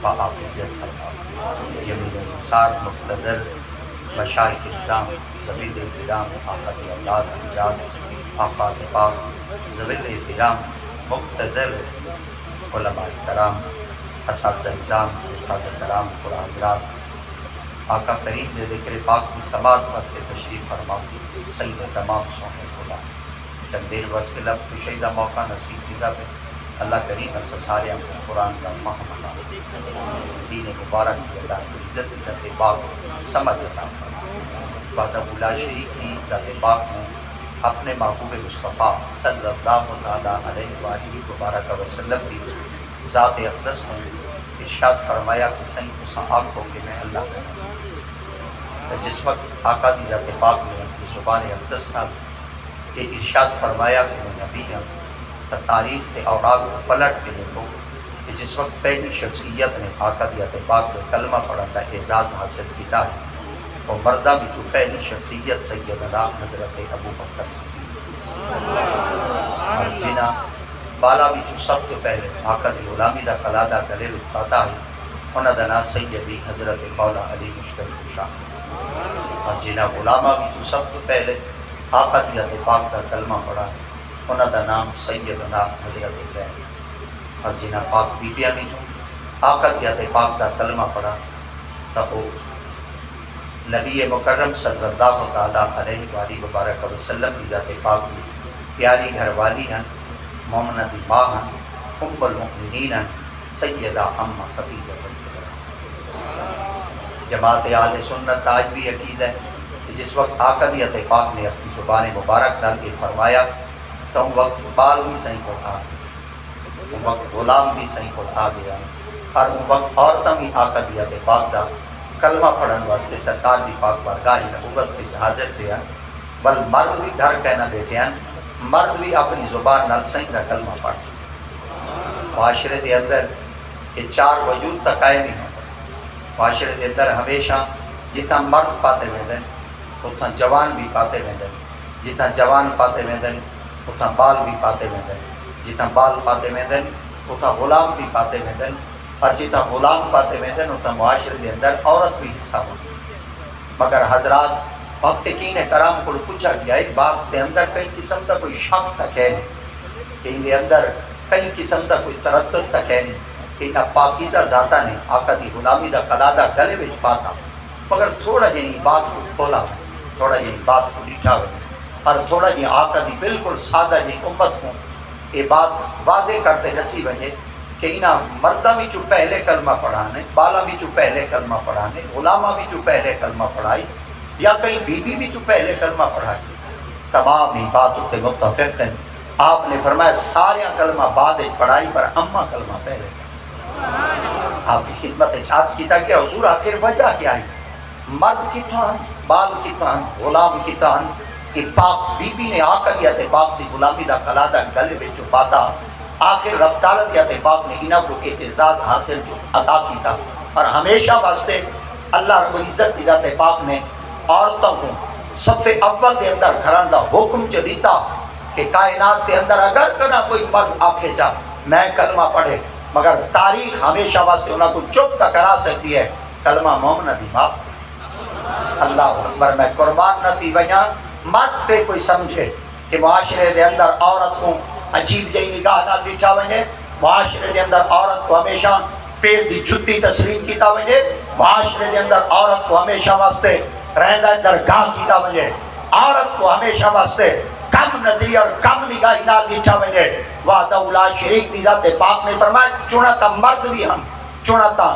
وعافیت فرما۔ جمیل نثار مقتدر مشائخ نظام زویل احترام آقا اولاد امجاد آقا پاک زویل احترام مقتدر علماء کرام اساتذہ نظام حفاظ کرام پر حضرات آقا کریم نے ذکر پاک کی سماعت واسطے تشریف فرما سید تمام سونے خدا چند دیر واسطے لب کشیدہ موقع نصیب کیا پہ اللہ کریم اس سارے ہم قرآن کا فہم اللہ دین مبارک کی اللہ کی عزت پاک سمجھ عطا فرما۔ وحدہ لا شریک کی ذات پاک نے اپنے محبوب مصطفیٰ صلی اللہ تعالیٰ علیہ وآلہ وبارک وسلم کی ذات اقدس میں ارشاد فرمایا کہ سائیں تساں آکھو کہ میں اللہ کا نبی۔ جس وقت آقا دی ذات پاک نے اپنی زبان اقدس نال یہ ارشاد فرمایا کہ میں نبی ہوں تو تاریخ کے اوراق کو پلٹ کے دیکھو کہ جس وقت پہلی شخصیت نے آقا دی ذات پاک میں کلمہ پڑھن کا اعزاز حاصل کیا ہے اور مردہ بھی جو پہلی شخصیت سیدنا حضرت ابو بکر صدیق اور جنہ بالا بھی جو سب تو پہلے آقا دی غلامی دا قلادہ گلے اٹھاتا ہے انہاں دا نام سیدی حضرت مولا علی مشترک شاہ اور جنہ غلامہ بھی جو سب تو پہلے آقا دی ذات پاک دا کلمہ پڑھا انہاں دا نام سیدنا حضرت زید اور جنہ پاک بیبیاں بھی جو آقا دی ذات پاک دا کلمہ پڑھا تو وہ نبی مکرم صلی اللہ تعالیٰ علیہ وآلہ وبارک وسلم کی ذات پاک کی پیاری گھر والی ہیں مومنہ دی ماں ہیں ام المؤمنین ہیں سیدہ ام خدیجہ جماعت اہل سنت آج بھی عقید ہے کہ جس وقت آقا دی ذات پاک نے اپنی زبان مبارک ڈال کے فرمایا تو ان وقت بال بھی صحیح کو آ گیا ان وقت غلام بھی صحیح کو آ گیا اور ان وقت عورتیں بھی آقا دی ذات پاک دا کلمہ پڑھن واسطے سرکار دی پاک بارگاہ نبوت پہ حاضر تھے بل مرد بھی گھر کہنا بیٹھے ہیں مرد بھی اپنی زبان نال صحیح دا کلمہ پڑھ معاشرے دے اندر یہ چار وجود تک قائم نہیں ہوتا معاشرے دے اندر ہمیشہ جتنا مرد پاتے ویندن اتنا جوان بھی پاتے ویندن جتنا جوان پاتے ویندن اتنا بال بھی پاتے ویندن جتنا بال پاتے ویندن اتنا غلام بھی پاتے ویندن اور جتنا غلام پاتے ویندن اتنا معاشرے کے اندر عورت بھی حصہ ہوتی مگر حضرات محققین کرام کو پوچھا گیا ایک بات کے اندر کئی قسم کا کوئی شک تک ہے نہیں کہ ان کے اندر کئی قسم کا کوئی تردد تک ہے نہیں کہ نہ پاکیزہ ذاتہ نے آقا دی غلامی دا قلادہ گلے میں پاتا مگر تھوڑا جہی بات کو کھولا تھوڑا جہی بات کو لکھا ہوئے اور تھوڑا جہی آقا دی بالکل سادہ جہی امت کو یہ بات واضح کرتے نسی وجہ کہ انہاں مردہ بھی جو پہلے کلمہ پڑھانے بالا بھی جو پہلے کلمہ پڑھانے غلامہ بھی جو پہلے کلمہ پڑھائی یا کئی بیوی بھی جو پہلے کلمہ پڑھائی تمام ہی باتوں کے متفق ہیں آپ نے فرمایا سارے کلمہ بعد پڑھائی پر اما کلمہ پہلے آپ کی خدمت چارج کی تھا کہ حضور آخر وجہ کیا ہے مرد کتنا بال کتنا غلام کتنا کہ پاک بی بی نے آقا دیا تے پاک دی غلامی دا قلادہ گلے میں جو پاتا آخر رب تعالیٰ دیا تے پاک نے انہوں کو اعتزاز حاصل جو عطا کی تھا اور ہمیشہ واسطے اللہ رب العزت کی ذات پاک نے عورتوں کو صف اول دے اندر گھران دا حکم جو دیتا کہ کائنات کے اندر اگر کنا کوئی مرد آکھے جا میں کلمہ پڑھے مگر تاریخ ہمیشہ واسطے انہوں کو چپ کا کرا سکتی ہے کلمہ مومنہ دی ماں اللہ اکبر میں قربان نہ تھی وجہ مت پہ کوئی سمجھے کہ معاشرے دے اندر عورت کو عجیب جئی نگاہ نہ بٹھا وجے معاشرے دے اندر عورت کو ہمیشہ پیر دی جتی تسلیم کیتا وجے معاشرے دے اندر عورت کو ہمیشہ واسطے رہندہ درگاہ کیتا وجے عورت کو ہمیشہ واسطے کم نظری اور کم نگاہی نہ بٹھا وجے وحدہ لا شریک دی ذات پاک نے فرمایا چنتا مرد بھی ہم چنتا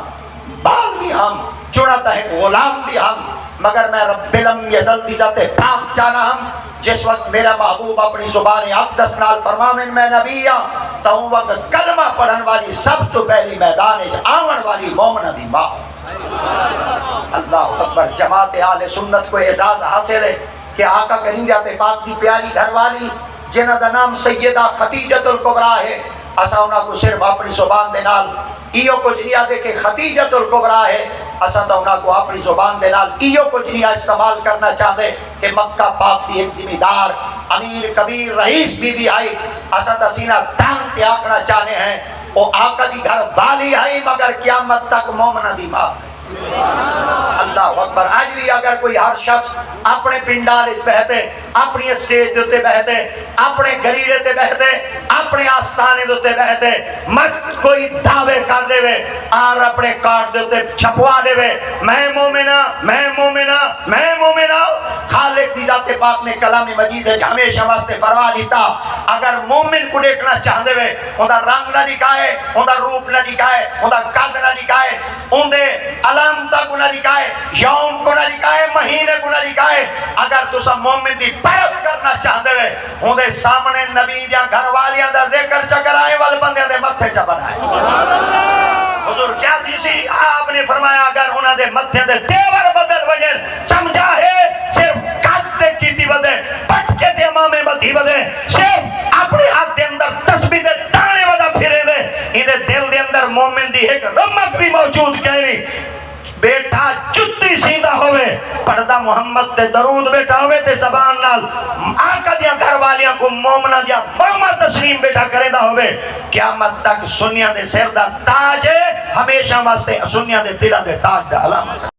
بال بھی ہم چنتا ہے غلام بھی ہم مگر میں رب لم یزل دی ذات پاک جانا ہم جس وقت میرا محبوب اپنی زبان اقدس نال فرماویں میں نبی ہاں تو وقت کلمہ پڑھن والی سب تو پہلی میدان آون والی مومنہ دی ماں اللہ اکبر جماعت اہل سنت کو اعزاز حاصل ہے کہ آقا کریم ذات پاک کی پیاری گھر والی جنہ دا نام سیدہ خدیجۃ الکبریٰ ہے اسا انہاں کو صرف اپنی زبان دے نال ایو کچھ نہیں آدھے کہ خدیجۃ الکبریٰ ہے اسا تو انہاں کو اپنی زبان دے نال ایو کچھ نہیں استعمال کرنا چاہتے کہ مکہ پاک دی ایک ذمہ دار امیر کبیر رئیس بی بی آئی اسا تا سینہ تان تے آکھنا چاہنے ہیں وہ آقا دی گھر والی ہے مگر قیامت تک مومنہ دی ماں ہے۔ اللہ اکبر۔ آج بھی اگر کوئی ہر شخص اپنے پنڈال بہتے، اپنی اسٹیج دوتے بہتے، اپنے گریڑے تے بہتے، اپنے آستانے دوتے بہتے، مت کوئی دعوے کر دے وے اور اپنے کارڈ دوتے چھپوا دے وے میں مومنہ میں مومنہ میں مومنہ۔ خالق دی ذات پاک نے کلام مجید ہمیشہ واسطے فرما دیتا اگر مومن کو دیکھنا چاہتے وے ان دا رنگ نہ دکھائے، ان دا روپ نہ دکھائے، ان دا قد نہ دکھائے، ان دے علامتہ کو نہ دکھائے، یوم کو نہ دکھائے، مہینے کو نہ دکھائے۔ اگر تسا مومن دی پیروی کرنا چاہتے وے ان دے سامنے نبی یا گھر والیاں دا ذکر چکرائے وال بندے دے متھے چا بنائے۔ حضور کیا تیسی آپ نے فرمایا اگر انہاں دے متھے دے تیور بدل وجن سمجھا ہے صرف قد دے کیتی بدے پٹکے دے امامے بدھی بدے صرف اپنے ہاتھ دے اندر تسبیح دے تانے ودا پھرے دے انہیں دل دے اندر مومن دی ایک رمت بھی موجود کہنی بیٹا جتی سیدھا ہوئے پڑھدا محمد تے درود بیٹا ہوئے تے زبان نال آقا دیا گھر والیاں کو مومنہ دیا فرما تسلیم بیٹا کرے دا ہوئے قیامت تک سنیاں دے سر دا تاج ہے ہمیشہ واسطے سنیاں دے تیرہ دے تاج دا علامت